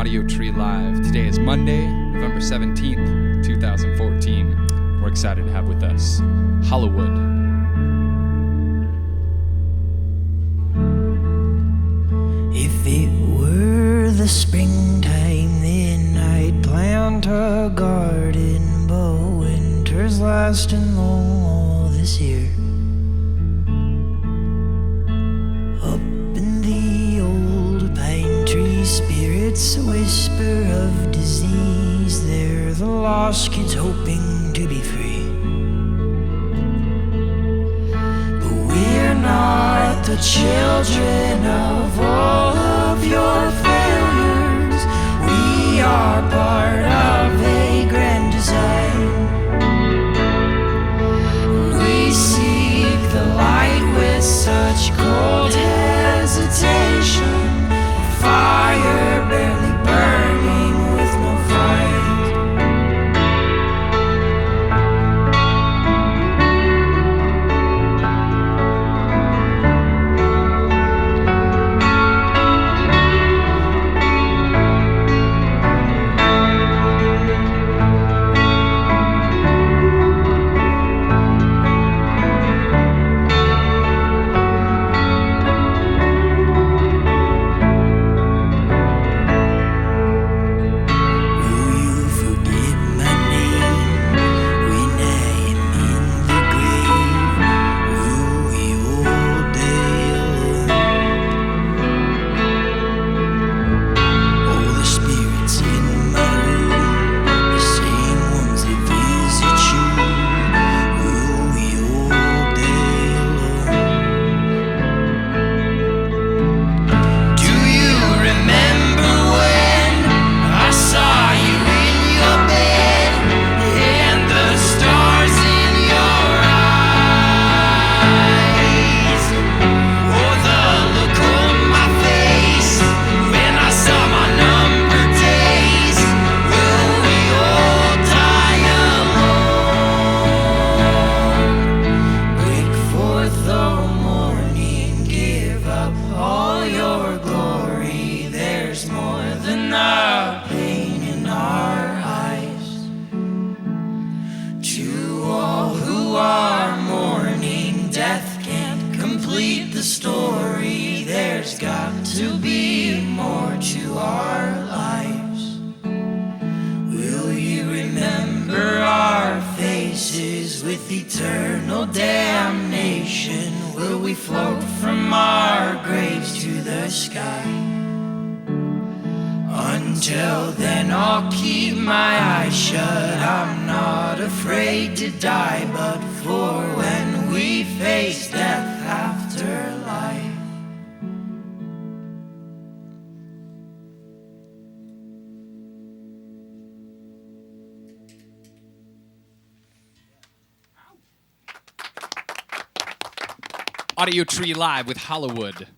Audiotree Live. Today is Monday, November 17th, 2014. We're excited to have with us Hollywood. If it were the springtime, then I'd plant a garden, but winter's lasting long all this year. Up in the old pine tree, spirits whisper of disease. They're the lost kids hoping to be free. But we're not the children of all of your failures. We are part of a grand design. We seek the light with such cold hesitation. Fire barely burning with no fight. Eternal damnation, will we float from our graves to the sky? Until then I'll keep my eyes shut. I'm not afraid to die, but for when we face death after life. Audiotree Live with Hollywood.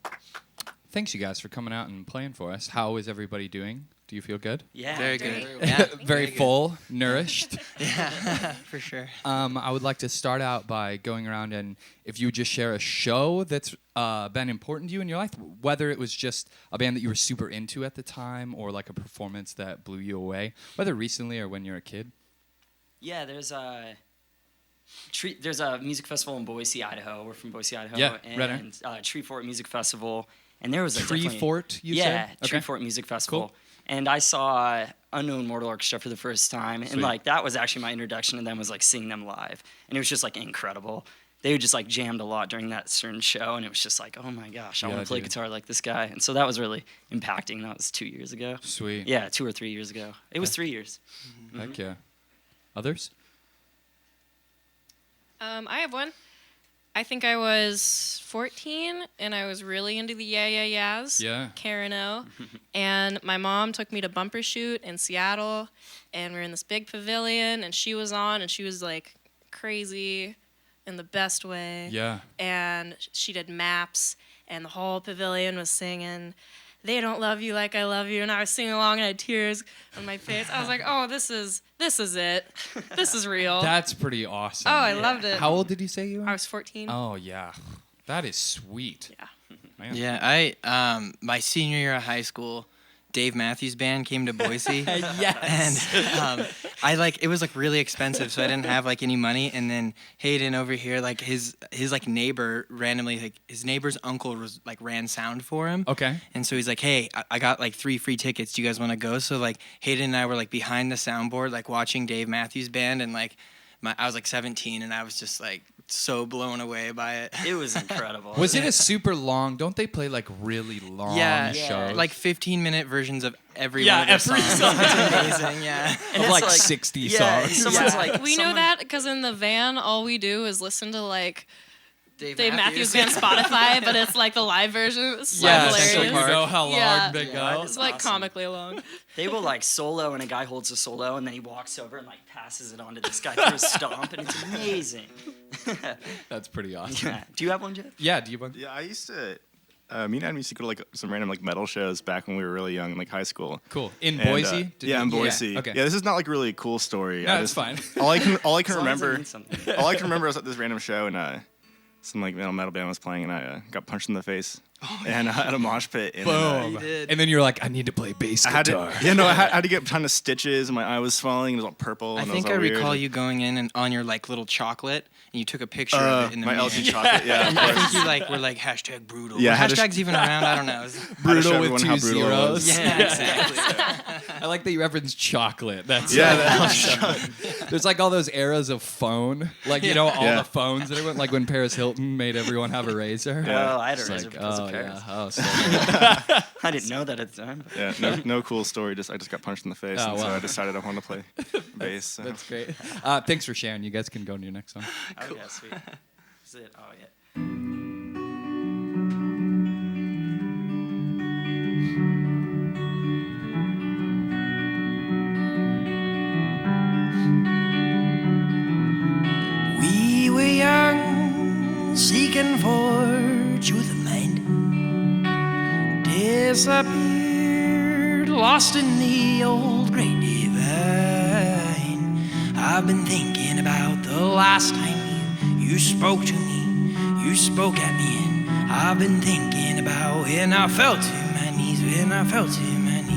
Thanks, you guys, for coming out and playing for us. How is everybody doing? Do you feel good? Yeah, very good. Yeah, Very full, nourished. Yeah, for sure. I would like to start out by going around and if you would just share a show that's been important to you in your life, whether it was just a band that you were super into at the time or like a performance that blew you away, whether recently or when you were a kid. Yeah, there's a music festival in Boise, Idaho. We're from Boise, Idaho. Yeah, and Tree Fort Music Festival. And there was a Tree Fort, you said? Yeah, Okay. Tree Fort Music Festival. Cool. And I saw Unknown Mortal Orchestra for the first time. Sweet. And like that was actually my introduction to them, was like seeing them live. And it was just like incredible. They just like jammed a lot during that certain show, and it was just like, oh my gosh, I want to play guitar like this guy. And so that was really impacting. That was 2 years ago. Sweet. Yeah, 2 or 3 years ago. It was 3 years. Mm-hmm. Heck yeah. Others? I have one. I think I was 14, and I was really into the Yeah Yeah Yeahs. Yeah. Karen O. And my mom took me to Bumbershoot in Seattle, and we were in this big pavilion, and she was on, and she was like crazy in the best way. Yeah. And she did maps, and the whole pavilion was singing, "They Don't Love You Like I Love You," and I was singing along and I had tears on my face. I was like, oh, this is it. This is real. That's pretty awesome. Oh, I loved it. How old did you say you were? I was 14. Oh, yeah. That is sweet. Yeah. Man. Yeah, I my senior year of high school, Dave Matthews Band came to Boise. Yes. And it was like really expensive, so I didn't have like any money. And then Hayden over here, like his like neighbor randomly, like his neighbor's uncle was like ran sound for him. Okay. And so he's like, hey, I got like 3 free tickets. Do you guys want to go? So like Hayden and I were like behind the soundboard, like watching Dave Matthews Band, and like I was like 17, and I was just like so blown away by it. It was incredible. Was it a super long? Don't they play like really long shows? Like 15-minute versions of every Yeah, one of their every songs. It's amazing, yeah. And of it's like 60 yeah, songs. Someone's like, We know that because in the van, all we do is listen to like Dave Matthews Band Spotify, but it's like the live version. It's so Yeah, hilarious. so you know how long Yeah. they go. It's like Awesome. comically long. They will like solo, and a guy holds a solo, and then he walks over and like passes it on to this guy through a stomp, and it's amazing. That's pretty awesome. Yeah. Do you have one, Jeff? Yeah, do you want? Yeah, I used to. Me and Adam used to go to like some random like metal shows back when we were really young, in like high school. Cool. In And, Boise? yeah, in Boise. Yeah, okay. Yeah, this is not like really a cool story. No, it's fine. All I can As long as it remember. means something. All I can remember was at this random show, and some like metal band was playing, and I got punched in the face, and I had a mosh pit. And, Boom. You did. And then you're like, I need to play bass I had guitar. to, I had to get a ton of stitches, and my eye was swelling, and it was all purple. I And think it I was all recall weird. you going in and on your like little chocolate, and you took a picture of it in the my mirror. LG chocolate. Yeah, of I course. think you like were like hashtag brutal. Yeah, Were I had to hashtags even around? I don't know. I had to show Brutal with everyone 2 how brutal it was. zeros. Yeah, exactly. I like that you referenced chocolate. That's Yeah, There's like all those eras of phone, like you know all Yeah. the phones that everyone, like when Paris Hilton made everyone have a razor. Well, I had a It's razor like, because oh of Paris. yeah, oh, so I didn't know that at the time. But Yeah, no cool story. I just got punched in the face, Oh, and so wow. I decided I wanted to play bass. So. that's great. Thanks for sharing. You guys can go to your next song. Oh, yeah, sweet. Is it? Oh, yeah. We were young, seeking for truth of mind. Disappeared, lost in the old great divine. I've been thinking about the last time you spoke to me, you spoke at me, and I've been thinking about when I fell to my knees, when I fell to my knees.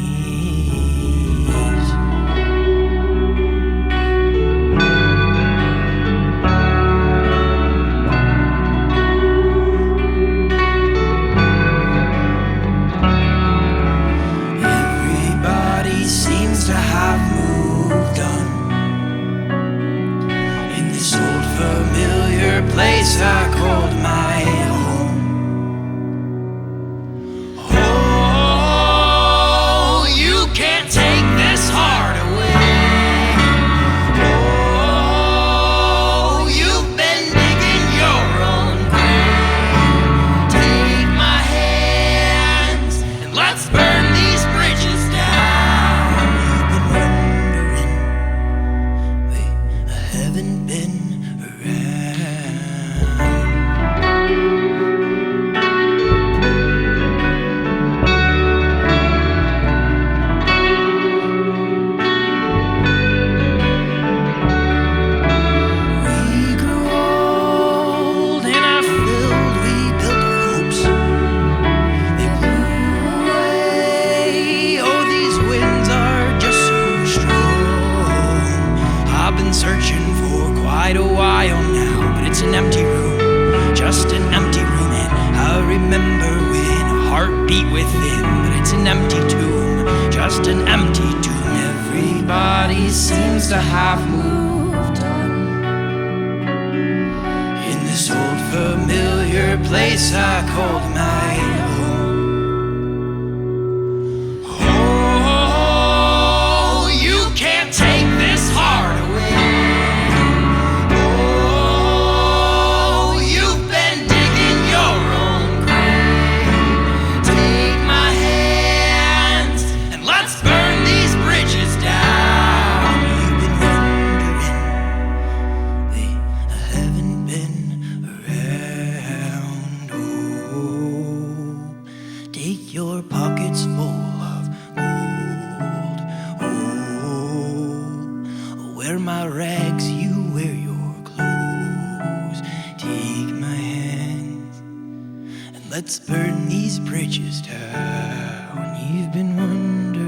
Everybody seems to have moved on. In this old familiar place I called my home. Oh, you can't take this heart away. Oh, you've been digging your own grave. Take my hands and let's burn these bridges down. You've been wondering, I haven't been around. We grew old and our filled, we built our hopes. They blew away. Oh, these winds are just so strong. I've been searching for quite a while now, but it's an empty room, just an empty room. And I remember when a heart beat within, but it's an empty tomb, just an empty tomb. Everybody seems to have moved on. In this old familiar place I called my home. Oh, you can't take this heart away. Oh, you've been digging your own grave. Take my hands and let's burn these bridges down. You've been wondering, I haven't been around. Oh, take your pockets full of gold. Oh, wear my rags, you wear your clothes. Take my hands and let's burn these bridges down. You've been wondering.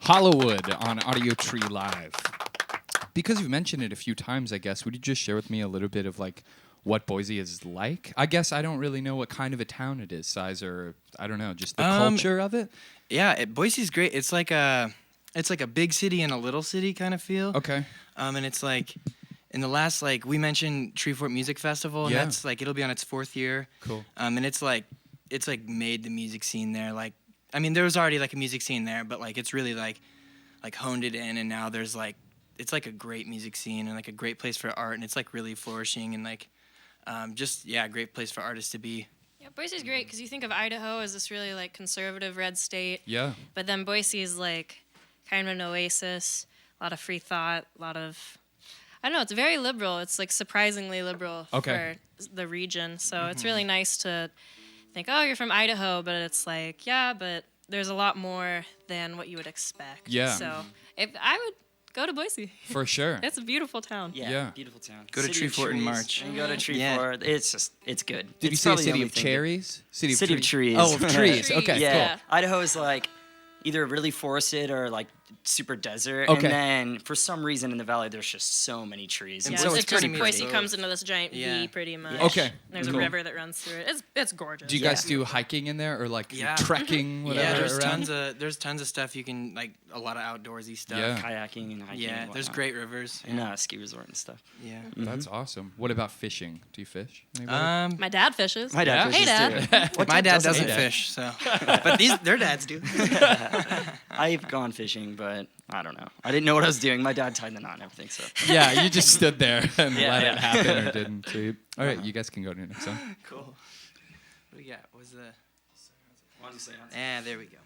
Hollywood on Audiotree Live. Because you've mentioned it a few times, I guess, would you just share with me a little bit of like what Boise is like? I guess I don't really know what kind of a town it is, size, or I don't know, just the culture of it. Yeah, Boise's great. It's like a big city and a little city kind of feel. Okay. And it's like in the last, like we mentioned Treefort Music Festival, and Yeah. that's like it'll be on its 4th year. Cool. And it's like made the music scene there. Like, I mean, there was already like a music scene there, but like it's really like honed it in, and now there's like it's like a great music scene and like a great place for art, and it's like really flourishing and like a great place for artists to be. Yeah, Boise's great because you think of Idaho as this really like conservative red state. Yeah. But then Boise is like kind of an oasis, a lot of free thought, a lot of, I don't know, it's very liberal. It's like surprisingly liberal Okay. for the region. So it's really nice to think, oh, you're from Idaho, but it's like, yeah, but there's a lot more than what you would expect. Yeah. So if I would go to Boise. For sure. It's a beautiful town. Yeah. Beautiful town. Go to City of Treefort in trees. March. And go to Yeah. Treefort. It's good. Did you It's say probably the city only of thing cherries? City of trees. Oh, of trees. Trees. Okay, Yeah. cool. Idaho is like either really forested or like super desert. Okay. And then for some reason in the valley, there's just so many trees. And Yeah, so it's it's just pretty Boise pretty. comes into this giant Yeah. V pretty much. Okay. There's Cool. a river that runs through it. It's gorgeous. Do you guys do hiking in there or like Yeah. trekking, whatever? Yeah, around? there's tons of stuff you can like a lot of outdoorsy stuff. Yeah. Kayaking and hiking. Yeah, and there's whatnot. great rivers. And ski resort and stuff. Yeah. That's awesome. What about fishing? Do you fish? Anybody? My dad fishes. My dad Yeah? Hey, fishes Dad. too. My dad doesn't doesn't Dad? fish, so but their dads do. I've gone fishing, but I don't know. I didn't know what I was doing. My dad tied the knot and everything, so. Yeah, you just stood there and Yeah, let yeah. it happen or didn't. So all right, you guys can go to the next one. Cool. What do we got? What's the? One seance. Yeah, there we go.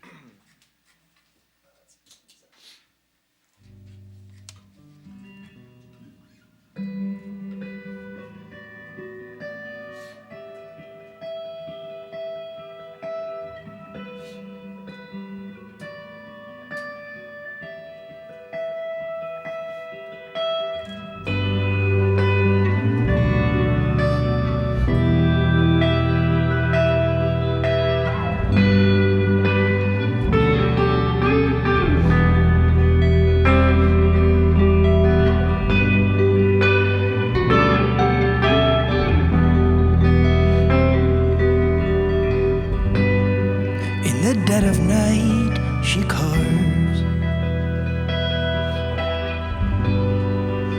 In the dead of night, she carves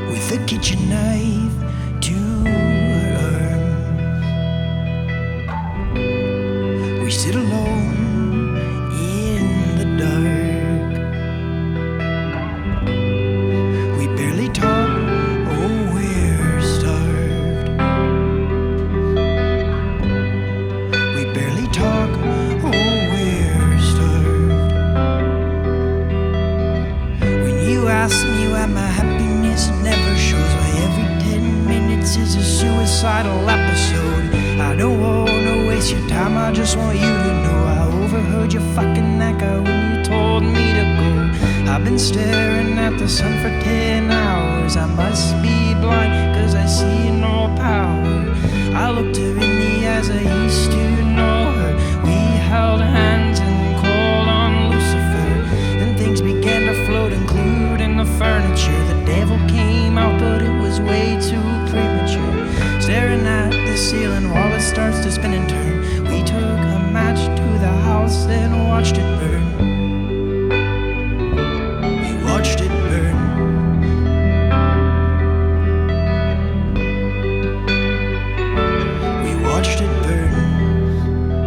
with a kitchen knife to her arm. We sit alone in the dark. We barely talk, oh, we're starved. We barely talk, oh, we're starved. When you ask me why my happiness never shows, why every 10 minutes is a suicidal episode. I don't wanna waste your time, I just want you to know I overheard your fucking echo when you told me to go. I've been staring at the sun for 10 hours. I must be blind, cause I see no power. I looked her in the eyes, I used to know her. We held hands and called on Lucifer. Then things began to float, including the furniture. The devil came out, but it was way too premature. Staring at the ceiling while it starts to spin and turn. We took a match to the house and watched it burn. We watched it burn. We watched it burn.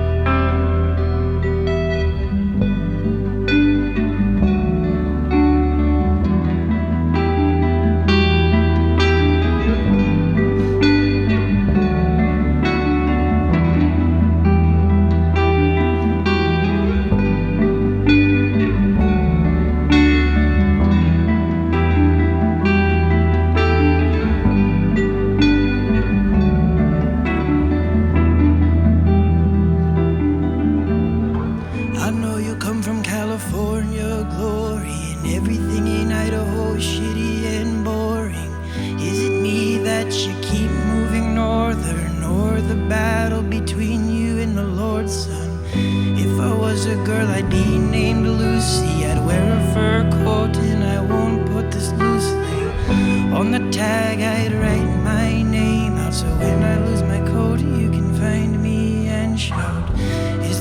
I know you come from California glory, and everything in Idaho is shitty and boring. Is it me that you keep moving northern, or the battle between you and the Lord's son? If I was a girl, I'd be named Lucy. I'd wear a fur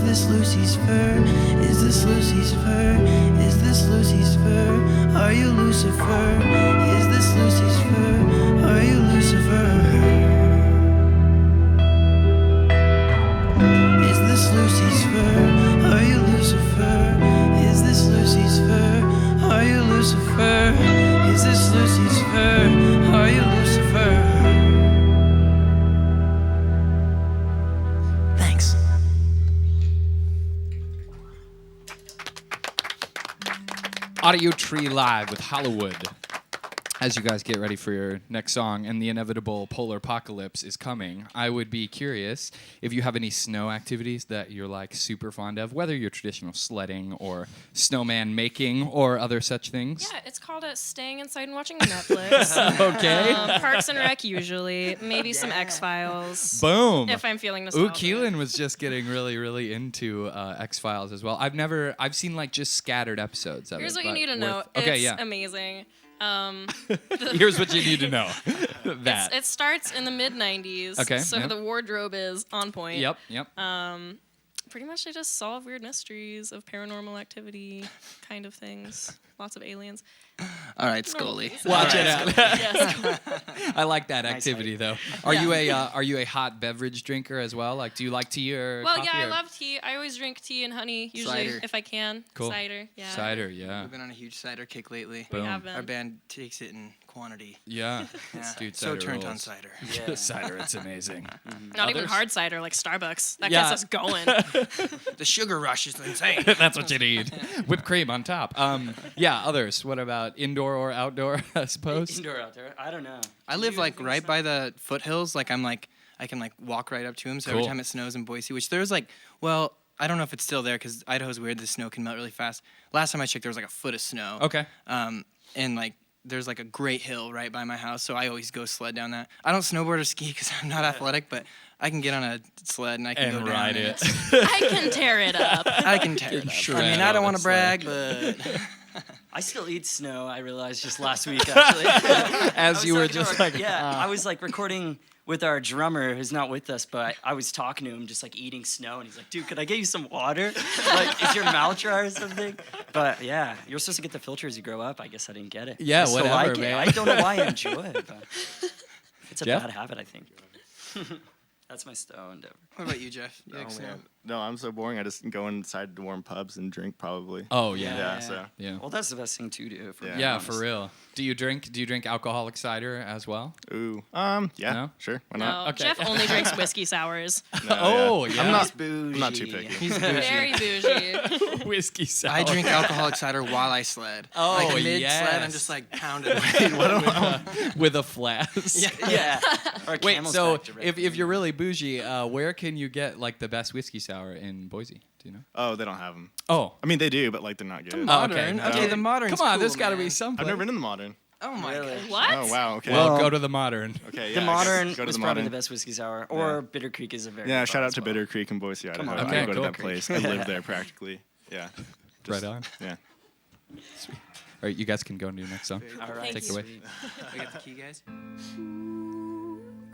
this Lucy's fur? Is this Lucy's fur? Is this Lucy's fur? Are you Lucifer? Is this Lucy's fur? Are you Lucifer? Is this Lucy's fur? Are you Lucifer? Is this Lucy's fur? Are you Lucifer? Is this Lucy's fur? Are you Lucifer? Thanks. Audiotree Live with Hollywood. As you guys get ready for your next song and the inevitable polar apocalypse is coming, I would be curious if you have any snow activities that you're like super fond of, whether you're traditional sledding or snowman making or other such things. Yeah, it's called staying inside and watching Netflix. Okay. Parks and Rec usually, maybe some X-Files. Boom. If I'm feeling Ooh, nostalgic. Keelan was just getting really, really into X-Files as well. I've seen like just scattered episodes of Here's it. what you but need to know. worth- Okay, It's yeah. amazing. Here's what you need to know. That. It starts in the mid-90s. Okay, So yep. the wardrobe is on point. Yep. Pretty much they just solve weird mysteries of paranormal activity kind of things. Lots of aliens. All right, Scully. Watch it out. Yes. I like that Nice activity idea. though. Are you a hot beverage drinker as well? Like, do you like tea or Well, coffee? yeah, I or- love tea. I always drink tea and honey, usually, Cider. if I can. Cool. Cider, yeah. Cider, yeah. We've been on a huge cider kick lately. We Boom. have been. Our band takes it in quantity. Yeah. Yeah. Dude, so cider turned on rules. cider. Yeah. Cider, it's amazing. Not even Others? hard cider like Starbucks. That Yeah. gets us going. The sugar rush is insane. That's what you need. Whipped cream on top. Yeah, others. What about indoor or outdoor, I suppose? Indoor, outdoor. I don't know. I live like right by the foothills. Like I can like walk right up to them. So every Cool. time it snows in Boise, which there's like, well, I don't know if it's still there because Idaho's weird. The snow can melt really fast. Last time I checked, there was like a foot of snow. Okay. And like there's like a great hill right by my house, so I always go sled down that. I don't snowboard or ski because I'm not athletic, but I can get on a sled and I can And go down ride and it. I can tear it up. I can tear it up. shred I mean, I don't on want a to brag, but I still eat snow. I realized just last week actually. As you were just like, I was like recording with our drummer who's not with us, but I was talking to him just like eating snow, and he's like, "Dude, could I get you some water? Like, is your mouth dry or something?" But yeah, you're supposed to get the filter as you grow up. I guess I didn't get it. Yeah, I still whatever, like it. man. I don't know why I enjoy it, but it's a Jeff? bad habit, I think. That's my snow endeavor. what about you, Jeff? You Oh, like snow? man. No, I'm so boring. I just go inside to warm pubs and drink probably. oh yeah. Yeah, so. Yeah. Well, that's the best thing to do. For Yeah. being Yeah, honest. for real. Do you drink alcoholic cider as well? Ooh. Yeah. No? Sure. Why No, not? Okay. Jeff only drinks whiskey sours. No, Oh, yeah. yeah. I'm not. He's bougie. I'm not too picky. He's bougie. Very bougie. Whiskey sour. I drink alcoholic cider while I sled. Oh, like mid sled, I'm yes. just like pounding. with a flask. Yeah. Or Wait, Camel's so back directly. if you're really bougie, where can you get like the best whiskey sour in Boise? Do you know? Oh, they don't have them. Oh. I mean, they do, but like they're not good. Oh, okay. Modern. No. Okay, the modern. Come on, there's got to be some. I've never been in the modern. Oh my Really? god. What? Oh wow. Okay. Well, Well, go to the modern. okay. The Yeah, modern go to was the probably modern. the best whiskey sour, or Bitter Creek is a very Yeah. good Shout bar out as to well. Bitter Creek in Boise, Idaho. on. Okay, I go cool. to that place. I live there practically. Yeah. Right on. Yeah. All right, you guys can go into your next song. All right. Take it away. sweet. I got the key, guys.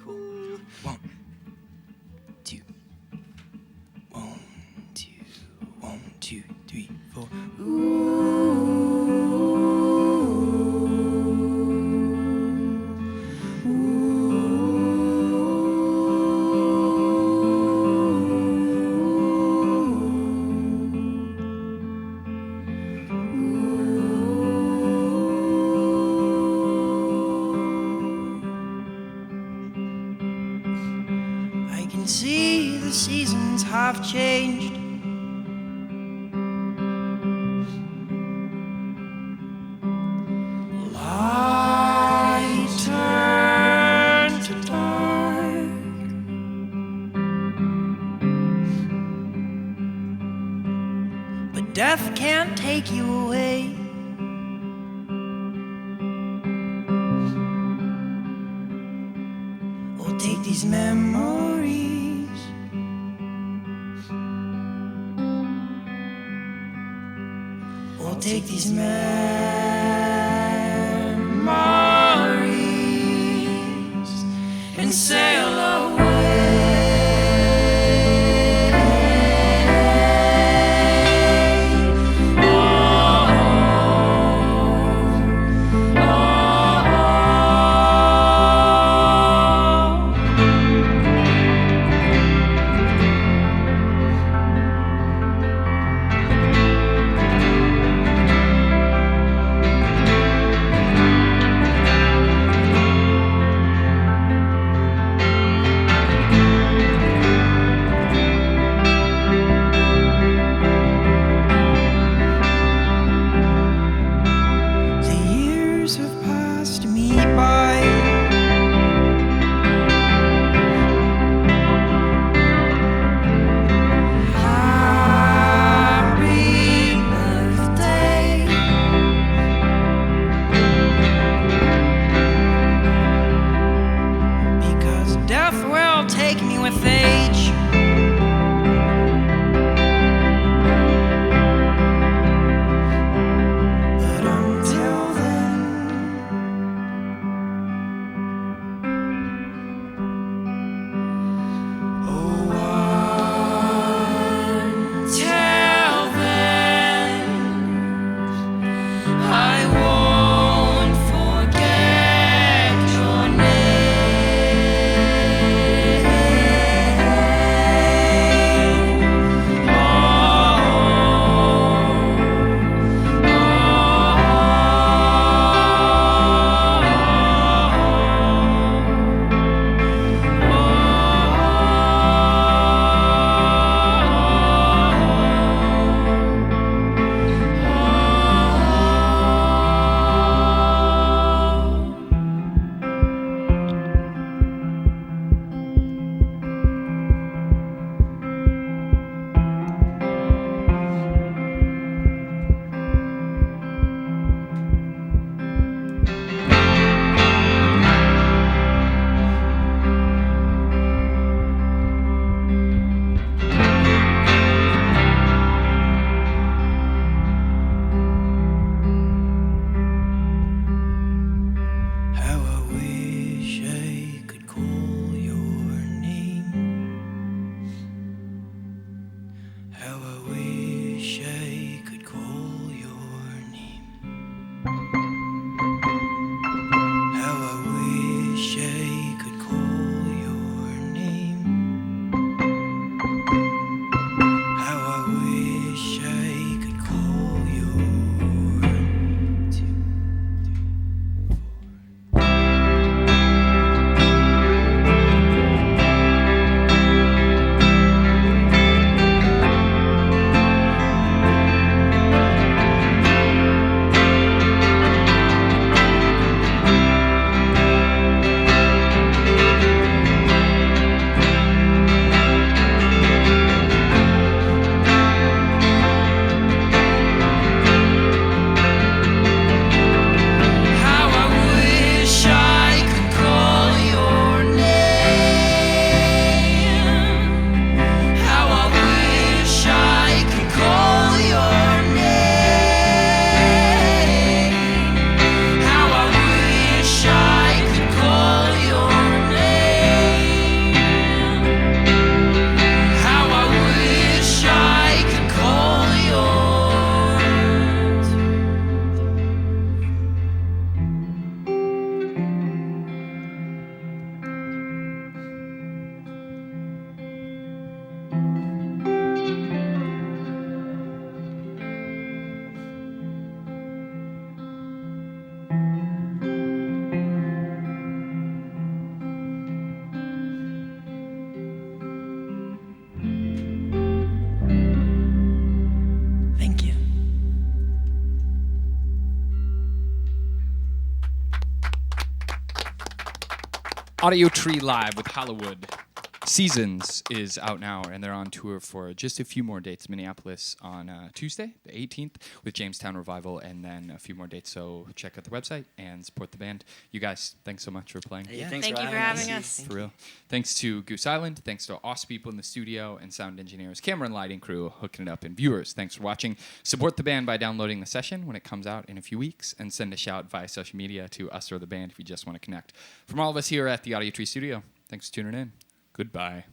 Cool. 1, 2, 1, 2, 1, 2, 3, 4. I can see the seasons have changed. Light turned to dark. But death can't take you away. Or take these memories. Or take these memories and sail away. Audiotree Live with Hollywood. Seasons is out now, and they're on tour for just a few more dates. Minneapolis on Tuesday, the 18th, with Jamestown Revival, and then a few more dates. So check out the website and support the band. You guys, thanks so much for playing. Hey, Thank you for having us. For real. Thanks to Goose Island. Thanks to awesome people in the studio and sound engineers, camera and lighting crew hooking it up, and viewers. Thanks for watching. Support the band by downloading the session when it comes out in a few weeks, and send a shout via social media to us or the band if you just want to connect. From all of us here at the Audiotree Studio, thanks for tuning in. Goodbye.